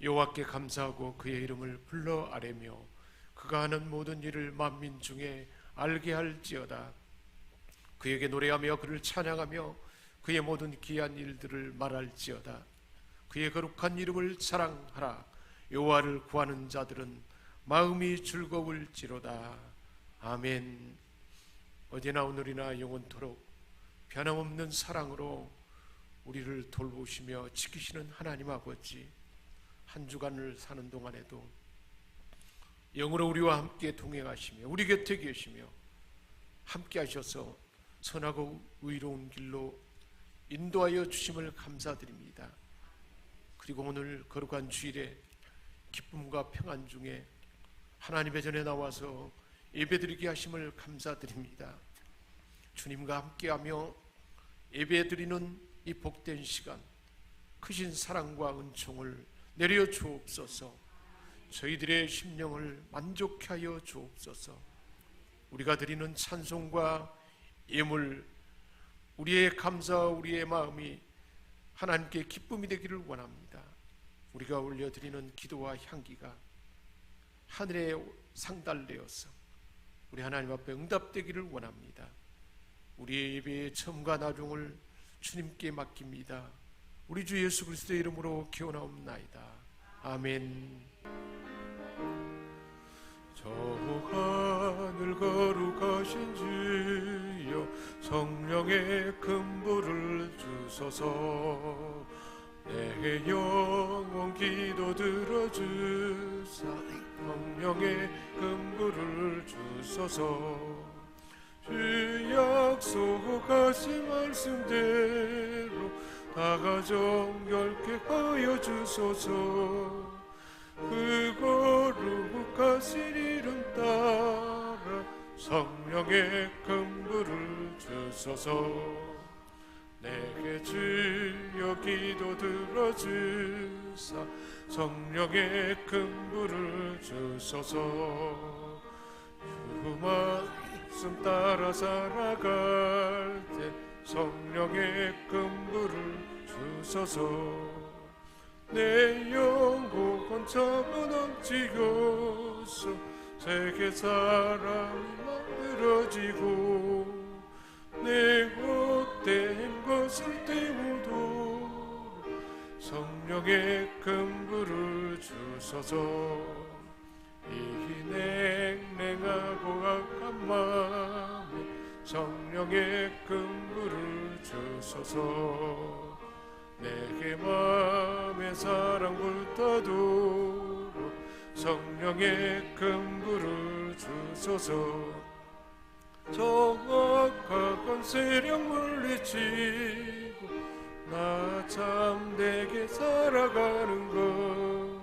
여호와께 감사하고 그의 이름을 불러 아뢰며 그가 하는 모든 일을 만민 중에 알게 할지어다. 그에게 노래하며 그를 찬양하며 그의 모든 귀한 일들을 말할지어다. 그의 거룩한 이름을 자랑하라. 여호와를 구하는 자들은 마음이 즐거울지로다. 아멘. 어제나 오늘이나 영원토록 변함없는 사랑으로 우리를 돌보시며 지키시는 하나님 아버지, 한 주간을 사는 동안에도 영으로 우리와 함께 동행하시며 우리 곁에 계시며 함께 하셔서 선하고 의로운 길로 인도하여 주심을 감사드립니다. 그리고 오늘 거룩한 주일에 기쁨과 평안 중에 하나님의 전에 나와서 예배드리게 하심을 감사드립니다. 주님과 함께하며 예배드리는 이 복된 시간, 크신 사랑과 은총을 내려 주옵소서. 저희들의 심령을 만족케 하여 주옵소서. 우리가 드리는 찬송과 예물, 우리의 감사와 우리의 마음이 하나님께 기쁨이 되기를 원합니다. 우리가 올려드리는 기도와 향기가 하늘에 상달되어서 우리 하나님 앞에 응답되기를 원합니다. 우리의 예배의 처음과 나중을 주님께 맡깁니다. 우리 주 예수 그리스도의 이름으로 기원하옵나이다. 아멘. 저 하늘 거룩하신 주여, 성령의 큰 불을 주소서. 내 영혼 기도 들어주사 성령의 큰 불을 주소서. 주 약속하신 말씀대로 다 가정결케 하여 주소서. 그 거룩하신 이름 따라 성령의 큰 불을 주소서. 내게 주여 기도 들어주사 성령의 큰 불을 주소서. 주 말씀 따라 살아갈 때 성령의 큰 불을 주소서. 내 영혼 차분함지어서 세계 사람이 만들어지고 내 헛된 것을 때우도록 성령의 큰 불을 주소서. 이 냉랭하고 악한 마음에 성령의 큰 불을 주소서. 내게 마음의 사랑 불타도록 성령의 큰 불을 주소서. 정악한 세력 물리치고 나 참되게 살아가는 것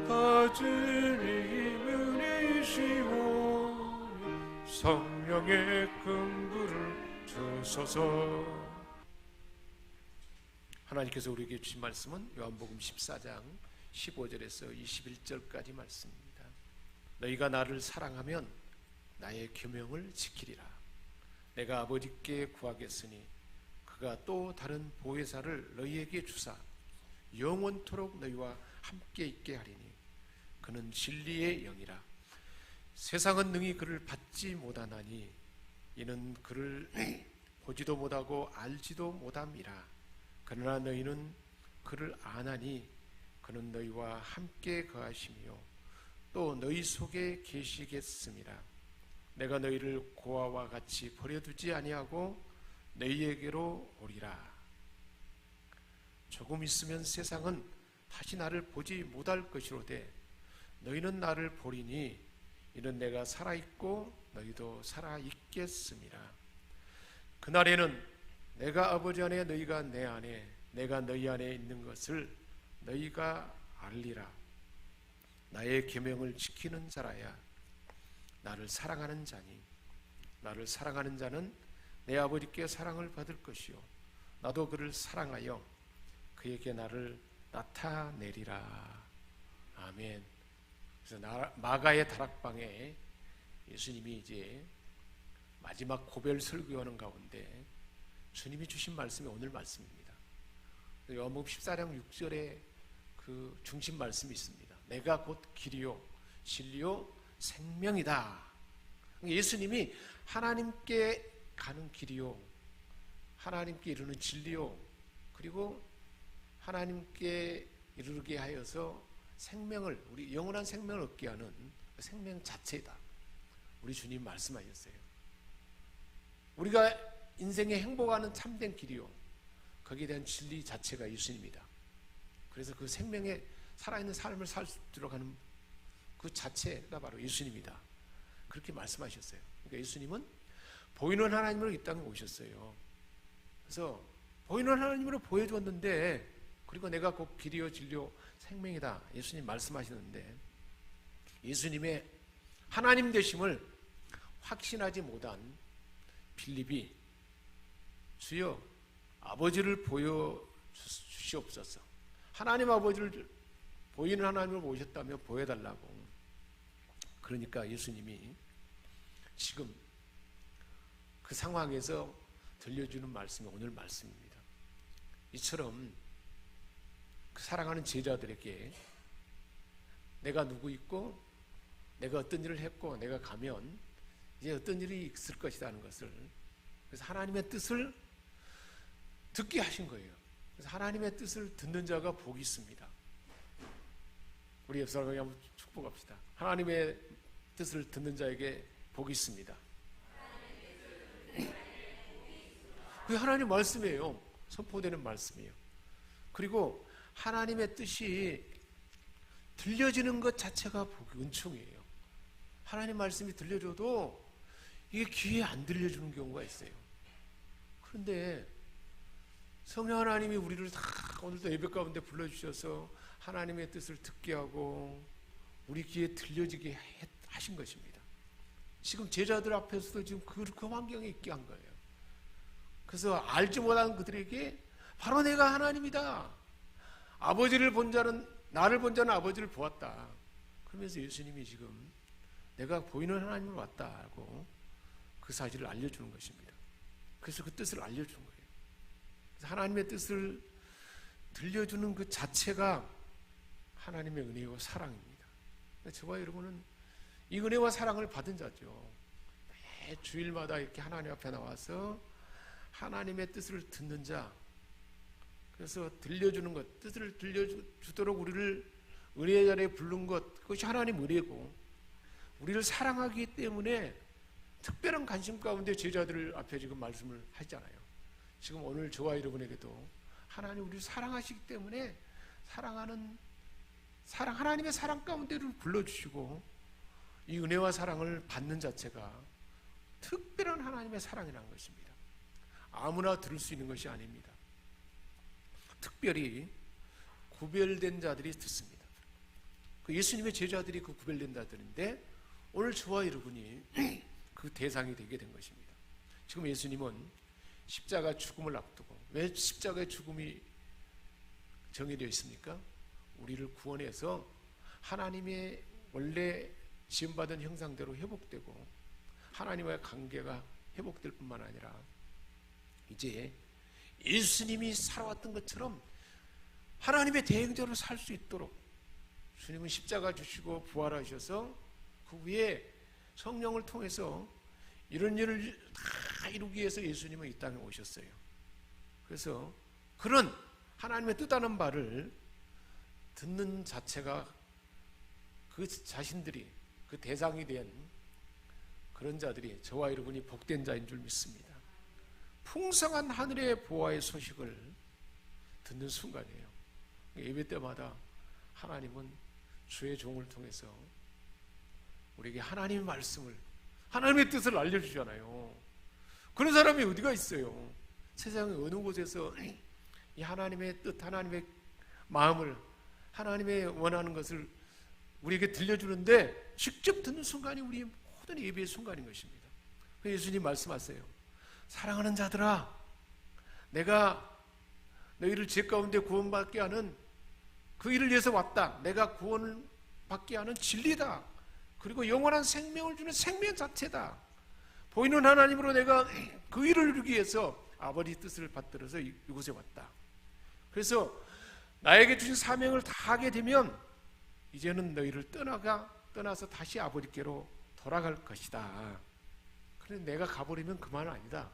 다 주님 은혜이시오니 성령의 큰 불을 주소서. 하나님께서 우리에게 주신 말씀은 요한복음 14장 15절에서 21절까지 말씀입니다. 너희가 나를 사랑하면 나의 계명을 지키리라. 내가 아버지께 구하겠으니 그가 또 다른 보혜사를 너희에게 주사 영원토록 너희와 함께 있게 하리니 그는 진리의 영이라. 세상은 능히 그를 받지 못하나니 이는 그를 보지도 못하고 알지도 못함이라. 그러나 너희는 그를 아나니 그는 너희와 함께 거하시며 또 너희 속에 계시겠음이라. 내가 너희를 고아와 같이 버려두지 아니하고 너희에게로 오리라. 조금 있으면 세상은 다시 나를 보지 못할 것이로되 너희는 나를 보리니 이는 내가 살아있고 너희도 살아있겠음이라. 그날에는 내가 아버지 안에 너희가 내 안에 내가 너희 안에 있는 것을 너희가 알리라. 나의 계명을 지키는 자라야 나를 사랑하는 자니 나를 사랑하는 자는 내 아버지께 사랑을 받을 것이요 나도 그를 사랑하여 그에게 나를 나타내리라. 아멘. 그래서 마가의 다락방에 예수님이 이제 마지막 고별 설교하는 가운데 주님이 주신 말씀이 오늘 말씀입니다. 요한복음 14장 6절에 그 그 중심 말씀이 있습니다. 내가 곧 길이요 진리요 생명이다. 예수님이 하나님께 가는 길이요, 하나님께 이르는 진리요, 그리고 하나님께 이르게 하여서 생명을, 우리 영원한 생명을 얻게 하는 생명 자체다. 우리 주님 말씀하셨어요. 우리가 인생에 행복하는 참된 길이요, 거기에 대한 진리 자체가 예수님이다. 그래서 그 생명의 살아있는 삶을 살 수 있도록 하는 그 자체가 바로 예수님이다. 그렇게 말씀하셨어요. 그러니까 예수님은 보이는 하나님으로 이 땅에 오셨어요. 그래서 보이는 하나님으로 보여줬는데, 그리고 내가 곧 길이요 진리요 생명이다 예수님 말씀하시는데, 예수님의 하나님 되심을 확신하지 못한 빌립이 주여 아버지를 보여주시옵소서, 하나님 아버지를 보이는 하나님을 모셨다며 보여달라고. 그러니까 예수님이 지금 그 상황에서 들려주는 말씀이 오늘 말씀입니다. 이처럼 그 사랑하는 제자들에게 내가 누구 있고 내가 어떤 일을 했고 내가 가면 이제 어떤 일이 있을 것이다 하는 것을, 그래서 하나님의 뜻을 듣게 하신 거예요. 그래서 하나님의 뜻을 듣는 자가 복이 있습니다. 우리 옆 사람에게 한번 축복합시다. 하나님의 뜻을 듣는 자에게 복이 있습니다. 그게 하나님 말씀이에요. 선포되는 말씀이에요. 그리고 하나님의 뜻이 들려지는 것 자체가 복이, 은총이에요. 하나님 말씀이 들려줘도 이게 귀에 안 들려주는 경우가 있어요. 그런데 성령 하나님이 우리를 다 오늘도 예배 가운데 불러주셔서 하나님의 뜻을 듣게 하고 우리 귀에 들려지게 하신 것입니다. 지금 제자들 앞에서도 지금 그 환경에 있게 한 거예요. 그래서 알지 못한 그들에게 바로 내가 하나님이다, 아버지를 본 자는, 나를 본 자는 아버지를 보았다, 그러면서 예수님이 지금 내가 보이는 하나님으로 왔다고 그 사실을 알려주는 것입니다. 그래서 그 뜻을 알려주는 거예요. 그래서 하나님의 뜻을 들려주는 그 자체가 하나님의 은혜와 사랑입니다. 저와 여러분은 이 은혜와 사랑을 받은 자죠. 매 주일마다 이렇게 하나님 앞에 나와서 하나님의 뜻을 듣는 자, 그래서 들려주는 것, 뜻을 들려주도록 우리를 은혜의 자리에 부른 것, 그것이 하나님 은혜고, 우리를 사랑하기 때문에 특별한 관심 가운데 제자들 앞에 지금 말씀을 하잖아요. 지금 오늘 저와 여러분에게도 하나님 우리를 사랑하시기 때문에 하나님의 사랑 가운데를 불러주시고, 이 은혜와 사랑을 받는 자체가 특별한 하나님의 사랑이라는 것입니다. 아무나 들을 수 있는 것이 아닙니다. 특별히 구별된 자들이 듣습니다. 그 예수님의 제자들이 그 구별된 자들인데, 오늘 저와 여러분이 그 대상이 되게 된 것입니다. 지금 예수님은 십자가 죽음을 앞두고, 왜 십자가의 죽음이 정해되어 있습니까? 우리를 구원해서 하나님의 원래 지음받은 형상대로 회복되고 하나님과의 관계가 회복될 뿐만 아니라 이제 예수님이 살아왔던 것처럼 하나님의 대행자로 살 수 있도록 주님은 십자가 주시고 부활하셔서 그 위에 성령을 통해서 이런 일을 다 이루기 위해서 예수님은 이 땅에 오셨어요. 그래서 그런 하나님의 뜻하는 바를 듣는 자체가 그 자신들이 그 대상이 된 그런 자들이, 저와 여러분이 복된 자인 줄 믿습니다. 풍성한 하늘의 보화의 소식을 듣는 순간이에요. 예배 때마다 하나님은 주의 종을 통해서 우리에게 하나님의 말씀을, 하나님의 뜻을 알려주잖아요. 그런 사람이 어디가 있어요? 세상의 어느 곳에서 이 하나님의 뜻, 하나님의 마음을, 하나님의 원하는 것을 우리에게 들려주는데 직접 듣는 순간이 우리의 모든 예배의 순간인 것입니다. 예수님 말씀하세요. 사랑하는 자들아, 내가 너희를 죄 가운데 구원받게 하는 그 일을 위해서 왔다. 내가 구원을 받게 하는 진리다. 그리고 영원한 생명을 주는 생명 자체다. 보이는 하나님으로 내가 그 일을 이루기 위해서 아버지 뜻을 받들어서 이곳에 왔다. 그래서 나에게 주신 사명을 다하게 되면 이제는 너희를 떠나서 다시 아버지께로 돌아갈 것이다. 그런데 내가 가버리면 그만 아니다.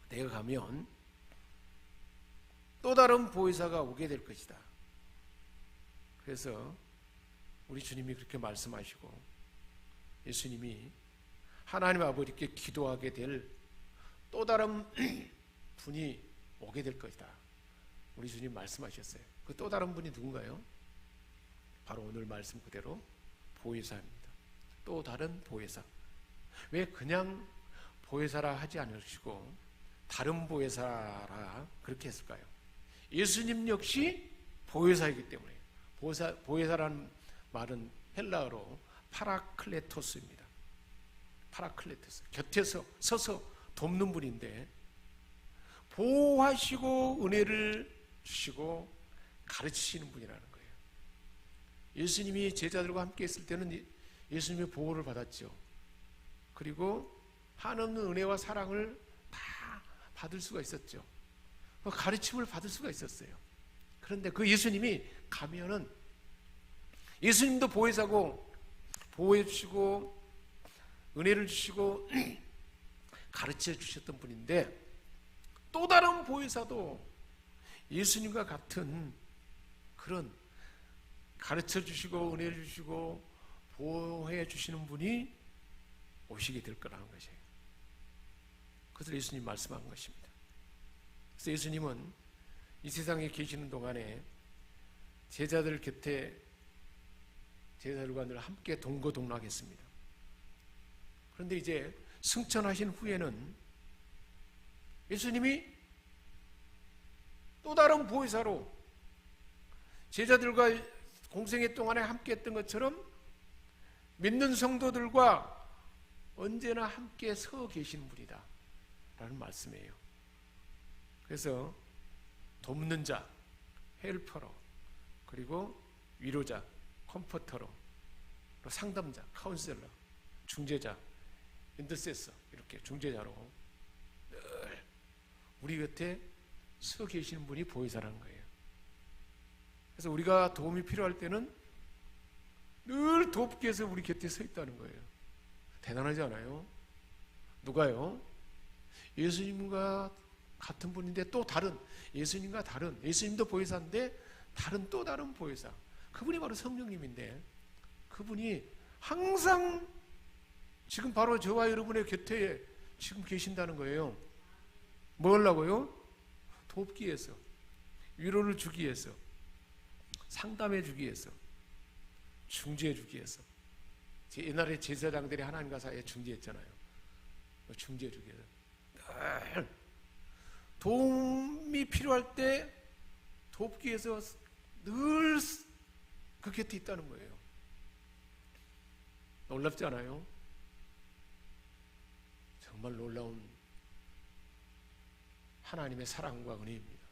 내가 가면 또 다른 보혜사가 오게 될 것이다. 그래서 우리 주님이 그렇게 말씀하시고 예수님이 하나님 아버지께 기도하게 될 또 다른 분이 오게 될 것이다. 우리 주님 말씀하셨어요. 그 또 다른 분이 누군가요? 바로 오늘 말씀 그대로 보혜사입니다. 또 다른 보혜사. 왜 그냥 보혜사라 하지 않으시고 다른 보혜사라 그렇게 했을까요? 예수님 역시 보혜사이기 때문에. 보혜사라는 말은 헬라어로 파라클레토스입니다. 파라클레토스. 곁에서 서서 돕는 분인데 보호하시고 은혜를 주시고 가르치시는 분이라는 거예요. 예수님이 제자들과 함께 있을 때는 예수님의 보호를 받았죠. 그리고 한없는 은혜와 사랑을 다 받을 수가 있었죠. 가르침을 받을 수가 있었어요. 그런데 그 예수님이 가면은 예수님도 보혜사고 보호해 주시고 은혜를 주시고 가르쳐 주셨던 분인데 또 다른 보혜사도 예수님과 같은 그런 가르쳐 주시고 은혜를 주시고 보호해 주시는 분이 오시게 될 거라는 것이에요. 그것을 예수님 말씀한 것입니다. 그래서 예수님은 이 세상에 계시는 동안에 제자들 곁에 제자들과 늘 함께 동거동락했습니다. 그런데 이제 승천하신 후에는 예수님이 또 다른 보혜사로 제자들과 공생애 동안에 함께 했던 것처럼 믿는 성도들과 언제나 함께 서 계신 분이다 라는 말씀이에요. 그래서 돕는 자, 헬퍼로, 그리고 위로자, 컴포터로, 상담자, 카운셀러, 중재자, 인터세서, 이렇게 중재자로 늘 우리 곁에 서 계시는 분이 보혜사라는 거예요. 그래서 우리가 도움이 필요할 때는 늘 돕기 위해서 우리 곁에 서 있다는 거예요. 대단하지 않아요? 누가요? 예수님과 같은 분인데 또 다른, 예수님과 다른, 예수님도 보혜사인데 다른 또 다른 보혜사, 그분이 바로 성령님인데 그분이 항상 지금 바로 저와 여러분의 곁에 지금 계신다는 거예요. 뭐 하려고요? 돕기 위해서, 위로를 주기 위해서, 상담해 주기 위해서, 중재해 주기 위해서. 옛날에 제사장들이 하나님과 사이에 중재했잖아요. 중재해 주기 위해서 늘 도움이 필요할 때 돕기 위해서 늘 그 곁에 있다는 거예요. 놀랍지 않아요? 정말 놀라운 하나님의 사랑과 은혜입니다.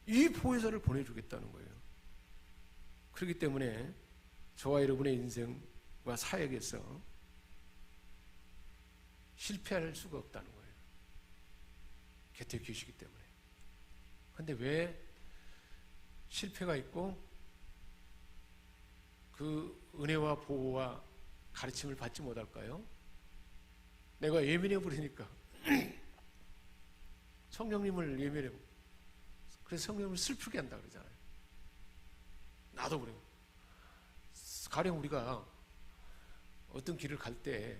이 보혜사를 보내주겠다는 거예요. 그렇기 때문에 저와 여러분의 인생과 사역에서 실패할 수가 없다는 거예요. 곁에 계시기 때문에. 그런데 왜 실패가 있고 그 은혜와 보호와 가르침을 받지 못할까요? 내가 예민해 버리니까. 성령님을 예민해. 그래서 성령님을 슬프게 한다 그러잖아요. 나도 그래요. 가령 우리가 어떤 길을 갈 때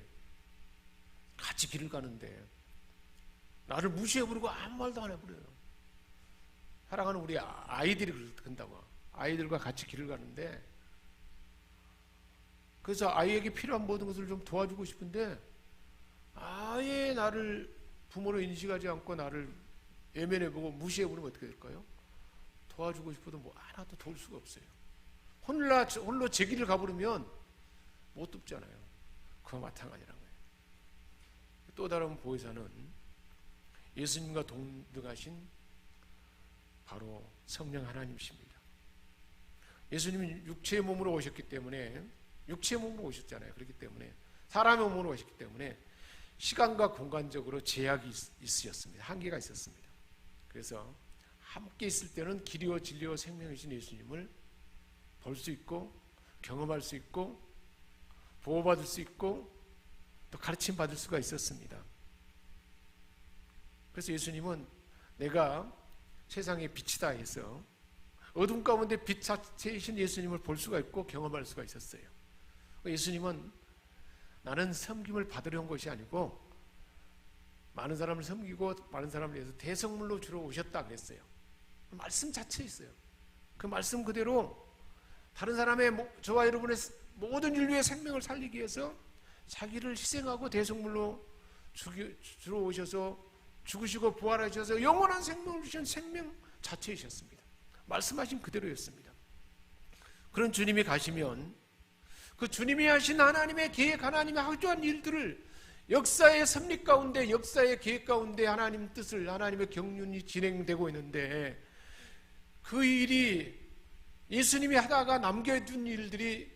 같이 길을 가는데 나를 무시해버리고 아무 말도 안 해버려요. 사랑하는 우리 아이들이 그런다고. 아이들과 같이 길을 가는데 그래서 아이에게 필요한 모든 것을 좀 도와주고 싶은데 아예 나를 부모로 인식하지 않고 나를 예민해보고 무시해버리면 어떻게 될까요? 도와주고 싶어도 뭐 하나도 도울 수가 없어요. 홀로 제 길을 가버리면 못 돕잖아요. 그와 마찬가지라는 거예요. 또 다른 보혜사는 예수님과 동등하신 바로 성령 하나님이십니다. 예수님은 육체의 몸으로 오셨기 때문에, 육체의 몸으로 오셨잖아요. 그렇기 때문에 사람의 몸으로 오셨기 때문에 시간과 공간적으로 제약이 있으셨습니다. 한계가 있었습니다. 그래서 함께 있을 때는 길이요 진리요 생명이신 예수님을 볼 수 있고 경험할 수 있고 보호받을 수 있고 또 가르침 받을 수가 있었습니다. 그래서 예수님은 내가 세상의 빛이다 해서 어둠 가운데 빛 자체이신 예수님을 볼 수가 있고 경험할 수가 있었어요. 예수님은 나는 섬김을 받으려 온 것이 아니고 많은 사람을 섬기고 많은 사람을 위해서 대성물로 주로 오셨다 그랬어요. 말씀 자체에 있어요. 그 말씀 그대로 다른 사람의 저와 여러분의 모든 인류의 생명을 살리기 위해서 자기를 희생하고 대성물로 주로 오셔서 죽으시고 부활하셔서 영원한 생명을 주신 생명 자체이셨습니다. 말씀하신 그대로였습니다. 그런 주님이 가시면 그 주님이 하신 하나님의 계획, 하나님의 하주한 일들을 역사의 섭리 가운데, 역사의 계획 가운데 하나님 뜻을, 하나님의 경륜이 진행되고 있는데 그 일이 예수님이 하다가 남겨둔 일들이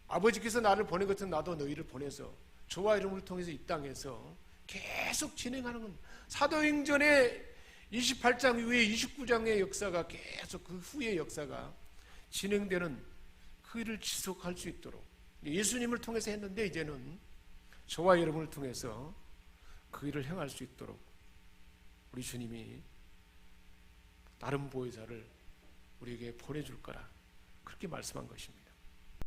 아버지께서 나를 보낸 것처럼 나도 너희를 보내서 저와 이름을 통해서 이 땅에서 계속 진행하는 건 사도행전의 28장 이후에 29장의 역사가 계속 그 후의 역사가 진행되는 그 일을 지속할 수 있도록 예수님을 통해서 했는데 이제는 저와 여러분을 통해서 그 일을 행할 수 있도록 우리 주님이 다른 보혜사를 우리에게 보내줄 거라 그렇게 말씀한 것입니다.